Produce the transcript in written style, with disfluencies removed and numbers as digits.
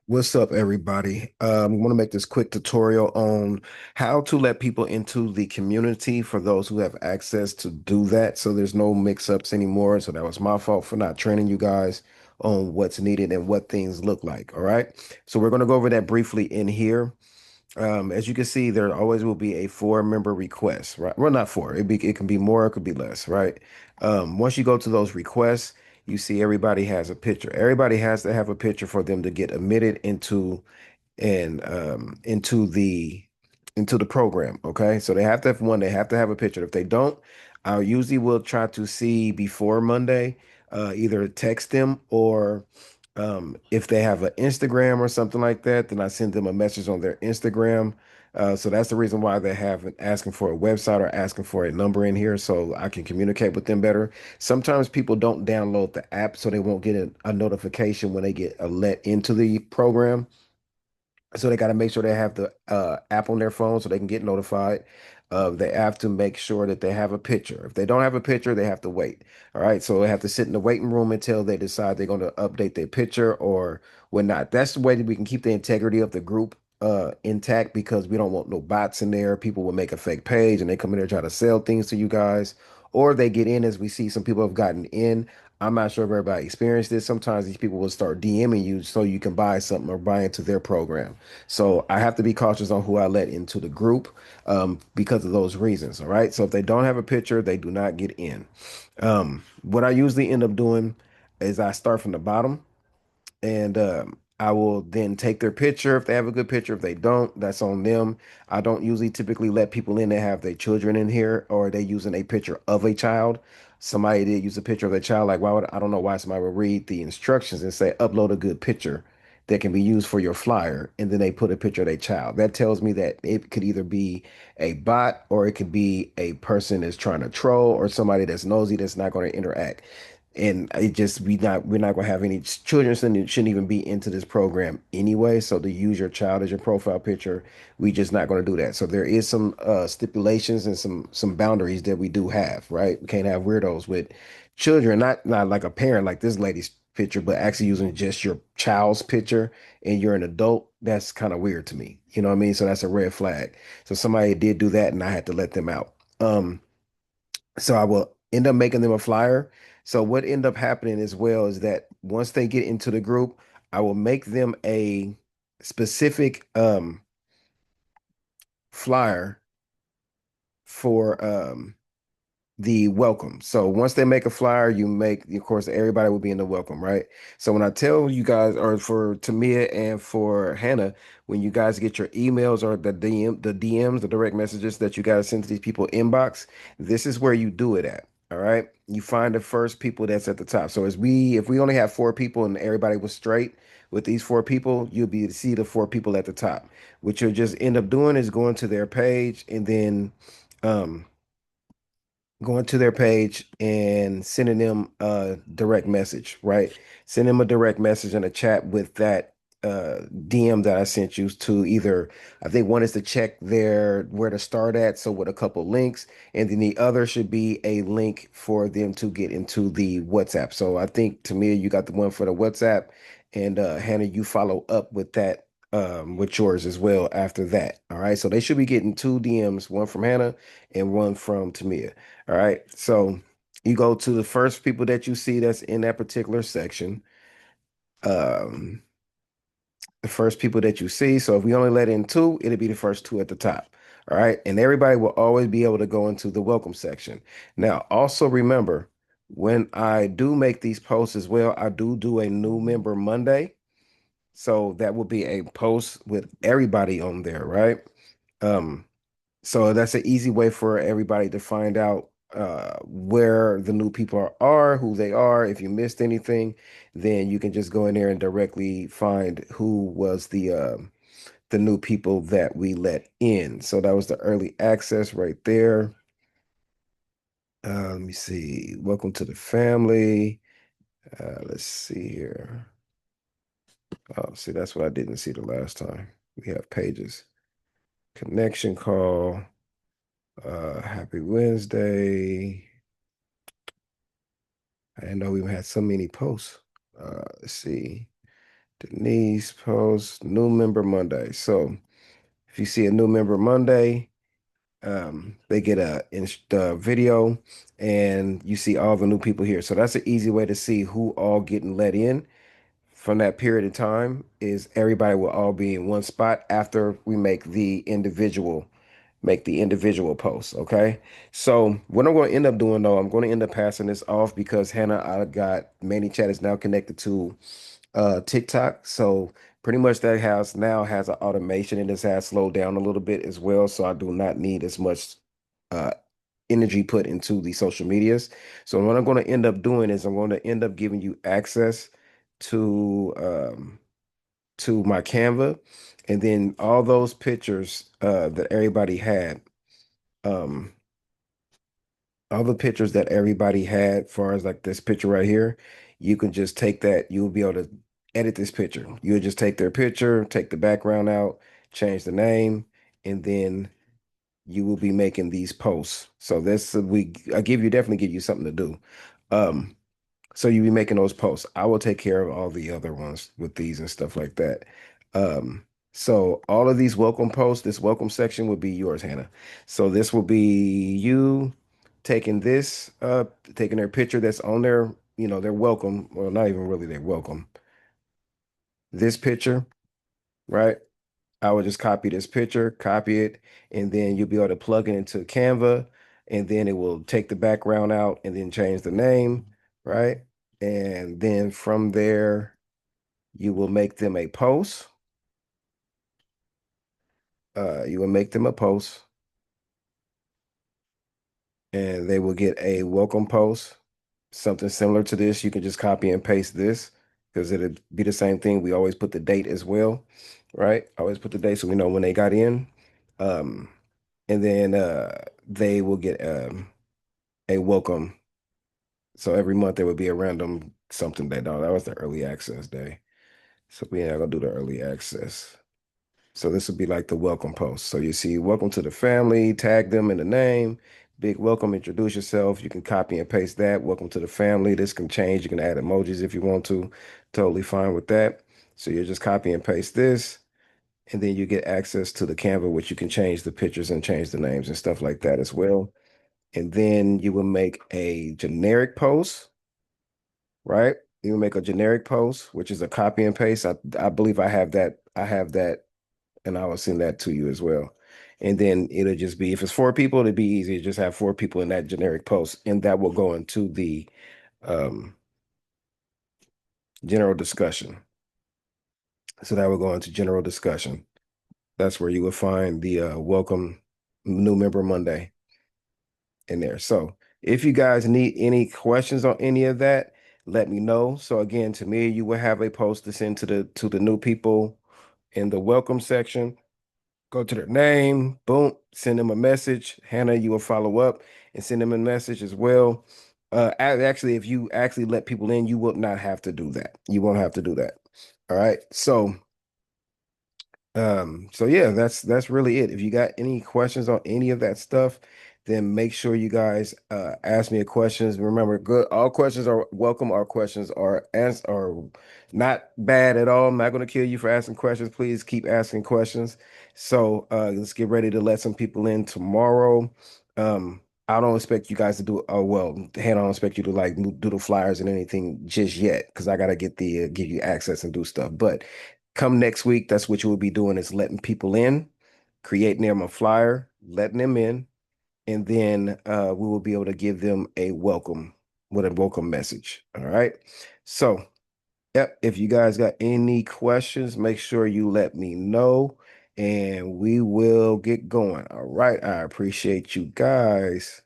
What's up, everybody? I want to make this quick tutorial on how to let people into the community for those who have access to do that. So there's no mix-ups anymore. So that was my fault for not training you guys on what's needed and what things look like. All right. So we're going to go over that briefly in here. As you can see, there always will be a four-member request, right? Well, not four. It can be more, it could be less, right? Once you go to those requests, you see everybody has a picture. Everybody has to have a picture for them to get admitted and into the program. Okay, so they have to have one. They have to have a picture. If they don't, I usually will try to see before Monday, either text them or if they have an Instagram or something like that, then I send them a message on their Instagram. So that's the reason why they have asking for a website or asking for a number in here so I can communicate with them better. Sometimes people don't download the app, so they won't get a notification when they get let into the program. So they got to make sure they have the app on their phone so they can get notified. They have to make sure that they have a picture. If they don't have a picture, they have to wait. All right. So they have to sit in the waiting room until they decide they're going to update their picture or whatnot. That's the way that we can keep the integrity of the group intact because we don't want no bots in there. People will make a fake page and they come in there try to sell things to you guys. Or they get in as we see some people have gotten in. I'm not sure if everybody experienced this. Sometimes these people will start DMing you so you can buy something or buy into their program. So I have to be cautious on who I let into the group because of those reasons. All right. So if they don't have a picture, they do not get in. What I usually end up doing is I start from the bottom and I will then take their picture if they have a good picture. If they don't, that's on them. I don't usually typically let people in that have their children in here or they using a picture of a child. Somebody did use a picture of a child. Like, why would I don't know why somebody would read the instructions and say upload a good picture that can be used for your flyer, and then they put a picture of their child. That tells me that it could either be a bot or it could be a person that's trying to troll or somebody that's nosy that's not going to interact. And it just we're not gonna have any children shouldn't even be into this program anyway. So to use your child as your profile picture, we just not gonna do that. So there is some stipulations and some boundaries that we do have, right? We can't have weirdos with children, not like a parent like this lady's picture, but actually using just your child's picture and you're an adult. That's kind of weird to me. You know what I mean? So that's a red flag. So somebody did do that and I had to let them out. So I will end up making them a flyer. So what end up happening as well is that once they get into the group, I will make them a specific flyer for the welcome. So once they make a flyer, you make, of course, everybody will be in the welcome, right? So when I tell you guys, or for Tamia and for Hannah, when you guys get your emails or the DMs, the direct messages that you guys send to these people inbox, this is where you do it at. All right. You find the first people that's at the top. So if we only have four people and everybody was straight with these four people, you'll be to see the four people at the top. What you'll just end up doing is going to their page and then um going to their page and sending them a direct message, right? Send them a direct message in a chat with that DM that I sent you to either, I think one is to check their where to start at, so with a couple links, and then the other should be a link for them to get into the WhatsApp. So I think Tamia, you got the one for the WhatsApp, and Hannah, you follow up with yours as well after that. All right. So they should be getting two DMs, one from Hannah and one from Tamia. All right. So you go to the first people that you see that's in that particular section. Um, the first people that you see. So if we only let in two, it'll be the first two at the top. All right. And everybody will always be able to go into the welcome section. Now, also remember, when I do make these posts as well, I do a new member Monday. So that will be a post with everybody on there, right? Um, so that's an easy way for everybody to find out where the new people are, who they are. If you missed anything, then you can just go in there and directly find who was the new people that we let in. So that was the early access right there. Let me see. Welcome to the family. Let's see here. Oh, see, that's what I didn't see the last time. We have pages. Connection call. Happy Wednesday. I didn't know we had so many posts. Let's see. Denise post new member Monday. So if you see a new member Monday, they get a video and you see all the new people here. So that's an easy way to see who all getting let in from that period of time is everybody will all be in one spot after we make the individual posts. Okay. So what I'm going to end up doing though, I'm going to end up passing this off because Hannah, I got ManyChat is now connected to TikTok. So pretty much that house now has an automation and this has slowed down a little bit as well. So I do not need as much uh energy put into the social medias. So what I'm going to end up doing is I'm going to end up giving you access to my Canva, and then all those pictures that everybody had, um, all the pictures that everybody had, far as like this picture right here, you can just take that. You'll be able to edit this picture. You'll just take their picture, take the background out, change the name, and then you will be making these posts. So this I definitely give you something to do. Um, So you be making those posts. I will take care of all the other ones with these and stuff like that. So all of these welcome posts, this welcome section will be yours, Hannah. So this will be you taking this, taking their picture that's on their, their welcome, well, not even really their welcome. This picture, right? I would just copy this picture, copy it, and then you'll be able to plug it into Canva, and then it will take the background out and then change the name, right? And then from there, you will make them a post. You will make them a post, and they will get a welcome post, something similar to this. You can just copy and paste this because it'll be the same thing. We always put the date as well, right? Always put the date so we know when they got in. Um, and then they will get a welcome. So every month there would be a random something day. No, that was the early access day. So we ain't gonna do the early access. So this would be like the welcome post. So you see, welcome to the family, tag them in the name, big welcome, introduce yourself. You can copy and paste that. Welcome to the family. This can change. You can add emojis if you want to. Totally fine with that. So you just copy and paste this, and then you get access to the Canva, which you can change the pictures and change the names and stuff like that as well. And then you will make a generic post, right? You will make a generic post, which is a copy and paste. I believe I have that. I have that and I will send that to you as well. And then it'll just be, if it's four people, it'd be easy. Just have four people in that generic post, and that will go into the um, general discussion. So that will go into general discussion. That's where you will find the welcome new member Monday in there. So if you guys need any questions on any of that, let me know. So again, to me, you will have a post to send to the new people in the welcome section. Go to their name, boom, send them a message. Hannah, you will follow up and send them a message as well. Actually, if you actually let people in, you will not have to do that. You won't have to do that. All right. So yeah, that's really it. If you got any questions on any of that stuff, then make sure you guys ask me a questions. Remember, good all questions are welcome. All questions are not bad at all. I'm not going to kill you for asking questions. Please keep asking questions. So let's get ready to let some people in tomorrow. I don't expect you guys to do oh well, Hannah, I don't expect you to like do the flyers and anything just yet because I gotta get the give you access and do stuff. But come next week, that's what you will be doing is letting people in, creating them a flyer, letting them in, and then we will be able to give them a welcome with a welcome message. All right. So, yep, if you guys got any questions, make sure you let me know and we will get going. All right. I appreciate you guys.